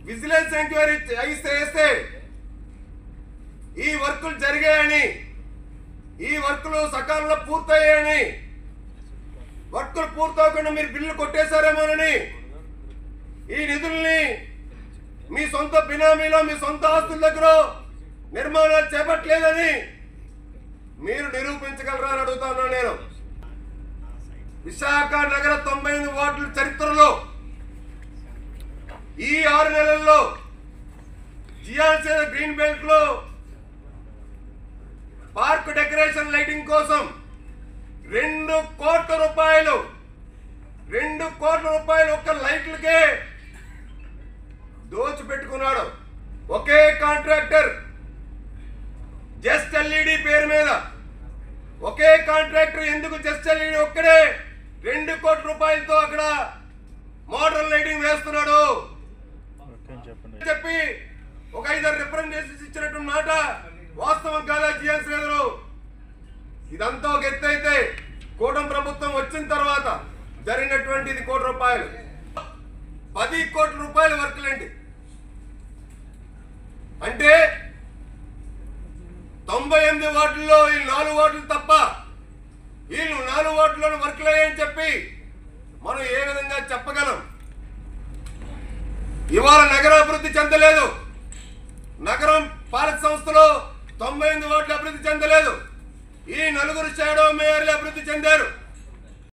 Vigilance enquiry చేస్తే ఈ వర్కులు జరిగాయని, ఈ వర్కులు సకాలంలో పూర్తయ్యాయని, వర్కులు పూర్తవకుండా మీరు బిల్లు కొట్టేశారేమోనని, ఈ నిధుల్ని మీ సొంత బినామీలో మీ సొంత ఆస్తుల దగ్గర నిర్మాణాలు చేపట్టలేదని మీరు నిరూపించగలరా అని అడుగుతాను నేను. విశాఖ నగర 98 వార్డుల చరిత్రలో ఈ 6 నెలల్లో జియాన్సీ గ్రీన్ బెల్ట్ లో పార్క్ డెకరేషన్ లైటింగ్ కోసం 2 కోట్ల రూపాయలు ఒక్క లైట్లకే దోచిపెట్టుకున్నాడు. ఒకే కాంట్రాక్టర్ జస్ట్ ఎల్ఈడి పేరు మీద ఒకే కాంట్రాక్టర్ ఎందుకు జస్ట్ ఎల్ఈడి ఒక్కడే 2 కోట్ల రూపాయలతో అక్కడ మోడల్ లైటింగ్ వేస్తున్నాడు చెప్పి ఒక 5 రిప్రజెంటేషన్స్ ఇచ్చినట్టు మాట వాస్తవం కాదా జియాన్సీ గారు? ఇదంతా ఒక ఎత్తు అయితే కూటమి ప్రభుత్వం వచ్చిన తర్వాత జరిగినటువంటి ఇది 1 కోటి రూపాయలు, 10 కోట్ల రూపాయల వర్కులేంటి అంటే 98 వార్డుల్లో ఈ 4 వార్డులు తప్ప వీళ్ళు 4 వార్డుల్లో వర్కులు అయ్యాయని చెప్పి మనం ఏ విధంగా చెప్పగలం? ఇవాళ నగరం అభివృద్ధి చెందలేదు, నగరం పాలక సంస్థలో 98 వార్డులు అభివృద్ధి చెందలేదు, ఈ 4 షాడో మేయర్లు అభివృద్ధి చెందారు.